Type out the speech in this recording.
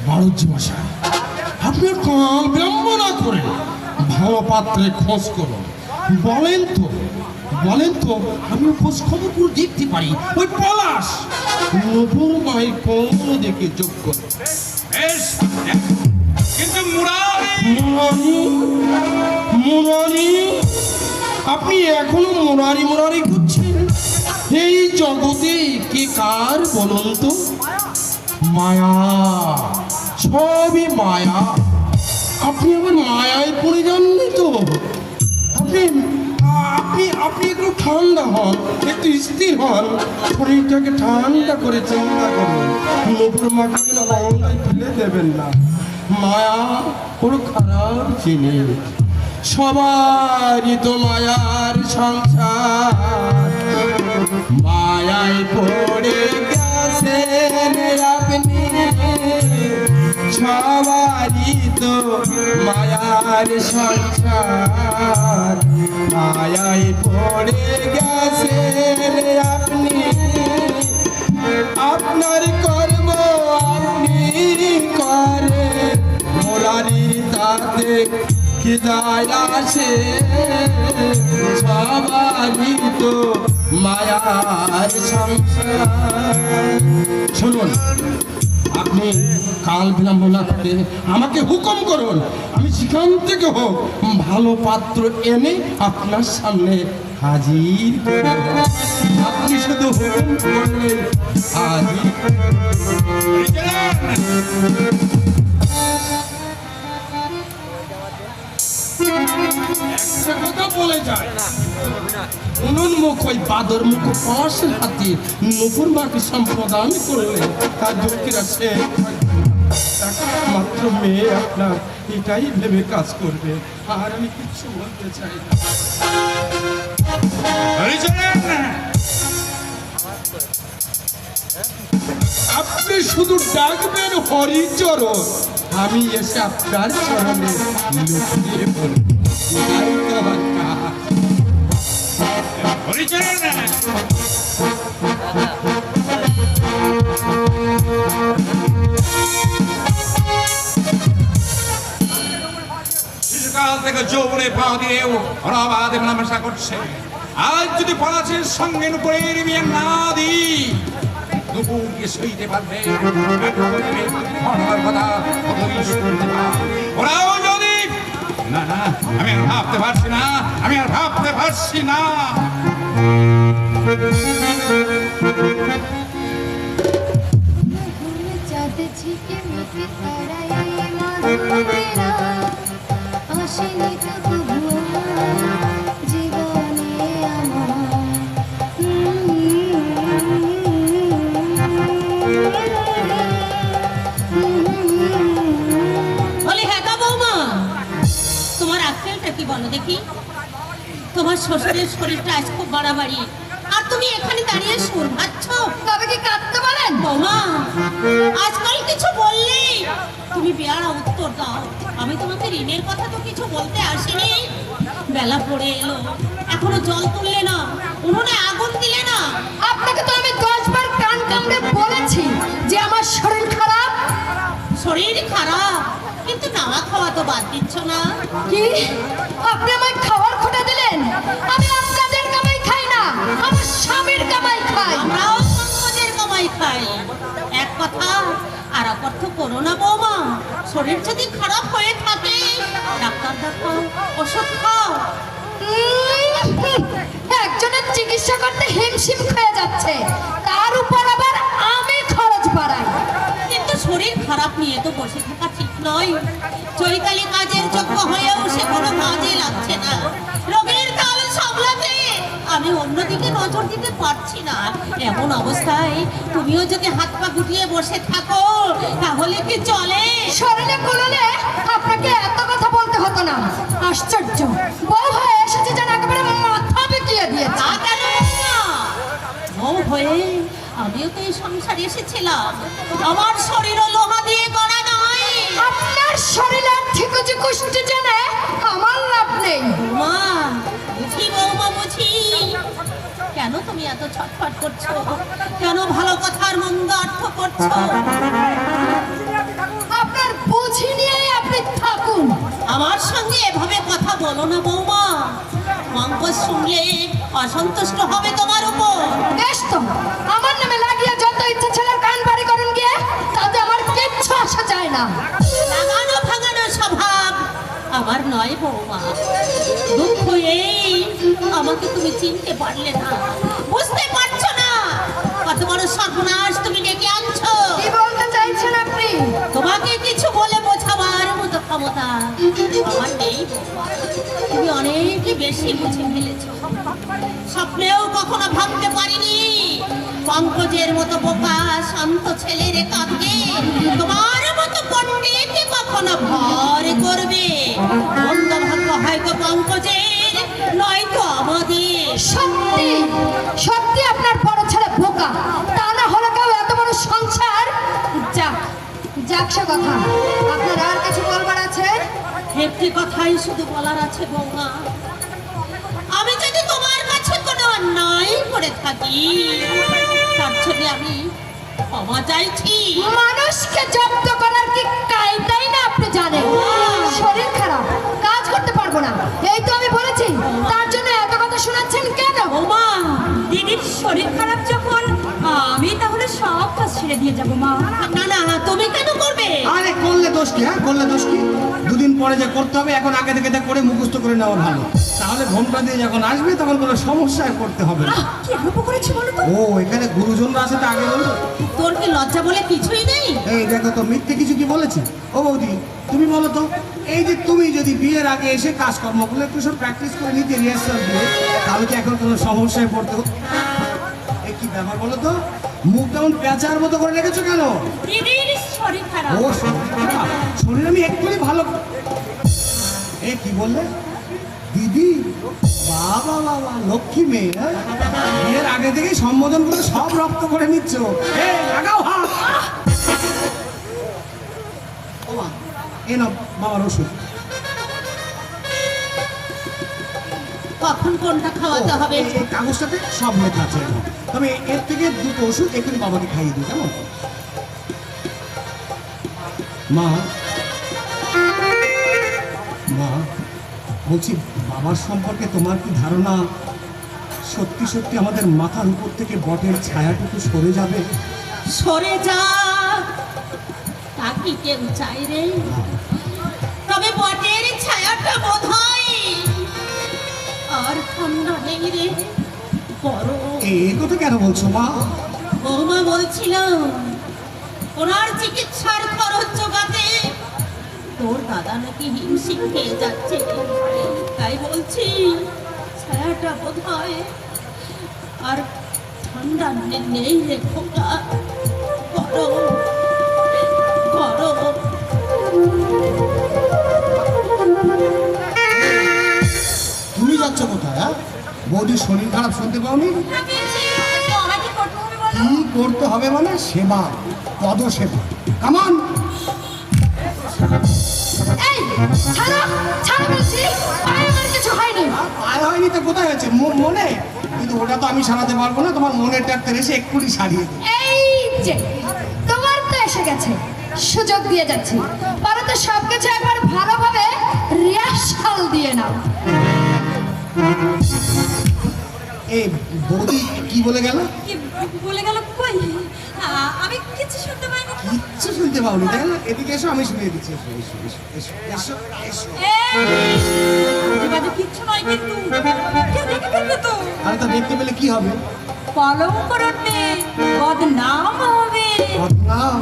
বাড়ুজ্জি মশাই, আপনি কাল বিলম্ব না করে ভালো পাত্রে খোঁজ করুন। বলেন তো আমি খোঁজ খবর করে দেখতে পারি ওই পলাশ নবুর মাই কোন দিকে যোগ্য। কিন্তু মুরারি আপনি এখনো মুরারি করছেন? এই জগতে কে কার বলুন তো? মায়া, সবই মায়া। আপনি আবার মায়ায় পড়ে যাননি তো? আপনি আপনি একটু ঠান্ডা হন, একটু স্থির হন, শরীরটাকে ঠান্ডা করে চিন্তা করুন। নবুর মাকে যেন গঙ্গায় ফেলে দেবেন না। মায়া ওর খারাপ জিনিস। সবারই তো মায়ার সংসার, মায়ায় পড়ে গেছেন আপনি। সবারই তো মায়ার সংসার, মায়ায় পড়ে গেছেন আপনি। আপনার কর্ম আপনি করে, মোরারি তাতে কি যায় আসে? সবারই তো মায়ার সংসার। শুনুন, আপনি কাল বিলম্ব না করে আমাকে হুকুম করুন, আমি সেখান থেকে হোক ভালো পাত্র এনে আপনার সামনে হাজির করব। আপনি শুধু হুকুম করলেন হাজির। কথা বলে যায় উন্মুখ ওই বাদর মুখ পলাশের হাতে নপুর মাকে সম্প্রদান করলে তার দুঃখীরা সে মাত্র মেয়ে আপনার, এটাই ভেবে কাজ করবে। আর আমি কিছু বলতে চাই না। আপনি শুধু ডাকবেন হরিচরণ, আমি এসে আপনার চরণে লুকিয়ে পড়ব। শিশুকাল থেকে যৌবনে পা দিয়েও ওরা অবাধে মেলামেশা করছে। আজ যদি পলাশের সঙ্গে নুপুরের বিয়ে না দিই, নুপুরকে সইতে পারবে ওরাও যদি না না, আমি আর ভাবতে পারছি না, আমি আর ভাবতে পারছি না। দেখি তোমার শ্বশুরের শরীরটা আজ খুব বাড়াবাড়ি, আর তুমি এখানে দাঁড়িয়ে সুর ভাবছ। তবে কি কাঁদতে পারেন বৌমা? আজকাল কিছু বললে তুমি বেয়ারা উত্তর দাও। আমি তোমাকে ঋণের কথা তো কিছু বলতে আসিনি। বেলা পড়ে এলো, এখনো জল তুললে না, উনুনে আগুন দিলে না। আপনাকে তো আমি 10 বার কান কামড়ে বলেছি যে আমার শরীর খারাপ। শরীর খারাপ, কিন্তু নাওয়া খাওয়া তো বাদ দিচ্ছ না। কি আপনি আমায় খাওয়ার খোটা দিলেন? আমি আপনাদের কামাই খাই না, আমার স্বামীর কামাই খাই। আমরাও সমাজের কামাই খাই, এক কথা আর এক অর্থ করো না বৌমা। শরীর যদি খারাপ হয়ে থাকে ডাক্তার দেখাও, ওষুধ খাও। একজনের চিকিৎসা করতে হিমশিম খেয়ে যাচ্ছে, তার উপর আবার আমি খরচ বাড়াই। কিন্তু শরীর খারাপ নিয়ে তো বসে থাকা ঠিক নয়। চৈতালি কাজের যোগ্য হয়েও সে কোনো কাজে লাগছে না। রোগের কাল সামলাতে আমি অন্যদিকে নজর দিতে পারছি না। এমন অবস্থায় তুমিও যদি হাত পা গুটিয়ে বসে থাকো তাহলে কি চলে? শরীরে কুলোলে আপনাকে এত কথা বলতে হতো না। আশ্চর্য, বউ হয়ে এসেছে যেন একেবারে মাথা বিকিয়ে দিয়েছে। তা কেন না? বউ হয়ে আমিও তো এই সংসারে এসেছিলাম। আমার শরীরও লোহা দিয়ে গড়া নয়। আপনার শরীরের ঠিকুজি কুষ্টি জেনে আমার লাভ নেই। মা বুঝি বৌমা বুঝি। কেন তুমি এত ছটফট করছো? কেন ভালো কথার মন্দ অর্থ করছো? অসন্তুষ্ট হবে তোমার উপর। বেশ তো, আমার নামে লাগিয়ে যত ইচ্ছে ছেলের কান বাড়ি করুন গিয়ে, তাতে আমার কিচ্ছু আসা যায় না। লাগানো ভাঙানো স্বভাব আমার নয় বৌমা। দুঃখ এই, আমাকে তুমি চিনতে পারলে না, বুঝতে পারছো না কত বড় সর্বনাশ তুমি ডেকে আনছো। কি বলতে চাইছেন আপনি? তোমাকে কিছু বলে বোঝাবার মতো ক্ষমতা আমার নেই বৌমা। তুমি অনেক বেশি বুঝে ফেলেছ। স্বপ্নেও কখনো ভাবতে পারিনি পঙ্কজের মতো বোকা শান্ত ছেলের কাঁধে তোমার মতো পণ্ডিত কখনো ভর করবে। মন্দ ভাগ্য হয়তো পঙ্কজের, নয়তো আমাদের। সত্যি সত্যি আপনার বড় ছেলে বোকা, তা না হলে কেউ এত বড় সংসার। যাক যাক, সে কথা। আপনার আর কিছু বলবার আছে? একটি কথাই শুধু বলার আছে বৌমা, আমি যদি তোমার কাছে কোনো অন্যায় করে থাকি তার জন্য আমি ক্ষমা চাইছি। মানুষকে জব্দ করার কি কায়দাই না আপনি জানেন? শরীর খারাপ, কাজ করতে পারবো না, এই তো আমি বলেছি, তার জন্য এত কথা শোনাচ্ছেন কেন? বৌমা, দিদির শরীর খারাপ যখন, আমি তাহলে সব কাজ ছেড়ে দিয়ে যাবো মা। না না, তুমি কেন করবে? আরে করলে দোষ কি? হ্যাঁ করলে দোষ কি? দুদিন পরে যে করতে হবে এখন আগে থেকে তা করে মুখস্থ করে নেওয়া ভালো, তাহলে ঘোমটা দিয়ে যখন আসবে তখন কোনো সমস্যায় পড়তে হবে না। কি আরম্ভ করেছি বলো তো? ও এখানে গুরুজনরা আছে, তা আগে বলতো। তোর কি লজ্জা বলে কিছুই নেই? এই দেখো তো, মিথ্যে কিছু কি বলেছি? ও বৌদি তুমি বলো তো, এই যে তুমি যদি বিয়ের আগে এসে কাজকর্মগুলো একটু সব প্র্যাকটিস করে নিতে, রিহার্সাল দিয়ে, তাহলে কি এখন কোনো সমস্যায় পড়তে হতো? এই কি ব্যাপার বলো তো, মুখ তেমন পেঁচার মতো করে রেখেছো কেন? দিদির শরীর খারাপ। ও শরীর আমি এক্ষুনি ভালো। এ কি বললে? দিদি? বাবা বাবা, লক্ষ্মী মেয়ে। হ্যাঁ? বিয়ের আগে থেকেই সম্বোধন করে সব রপ্ত করে নিচ্ছ। এ লাগাও হাত। ও মা, এ নাও বাবার ওষুধ। কখন কোনটা খাওয়াতে হবে? এই কাগজটাতে সব লেখা আছে। তবে এর থেকে দুটো ওষুধ এক্ষুনি বাবাকে খাইয়ে দিই, কেমন? মা মা, বলছি বাবার সম্পর্কে তোমার কি ধারণা? সত্যি সত্যি আমাদের মাথার উপর থেকে বটের ছায়াটুকু সরে যাবে? সরে যা, তা কি কেউ চাই রে? তবে বটের ছায়াটা বোধ হয় আর ঠান্ডা নেই রে, বড়। এই কথা কেন বলছো মা? বৌমা বলছিলাম, ওনার চিকিৎসার খরচ জোগাতে তোর দাদা নাকি হিমশিম খেয়ে যাচ্ছে, তাই বলছি ছায়াটা বোধ হয় আর ঠান্ডা নেই রে খোকা, গরম গরম। তুমি যাচ্ছ কোথায়? হ্যাঁ, বৌদির শরীর খারাপ শুনতে পাওনি? কি করতে হবে মানে? সেবা, পদ সেবা। কামান। এই ছাড়ো ছাড়ো বলছি, পায়ে আমার কিছু হয়নি। পায়ে হয়নি তো কোথায় হয়েছে? মনে। কিন্তু ওটা তো আমি সারাতে পারবো না, তোমার মনের ডাক্তার এসে এক্ষুনি সারিয়ে দেবে। এই যে তোমার তো এসে গেছে, সুযোগ দিয়ে যাচ্ছি, পরে তো সবকিছু একবার ভালোভাবে রিহার্সাল দিয়ে নাও। এই বৌদি কি বলে গেল? কি বলে গেল? কই, আমি কিছু শুনতে পাইনি। কিচ্ছু শুনতে পাওনি, তাই না? এদিকে এসো, আমি শুনিয়ে দিচ্ছি। এসো এসো এসো এসো এসো এসো। কিচ্ছু নয়, কিন্তু কেউ দেখে ফেলবে তো। আরে তা দেখতে পেলে কি হবে? কলঙ্ক রটবে, বদনাম হবে। বদনাম?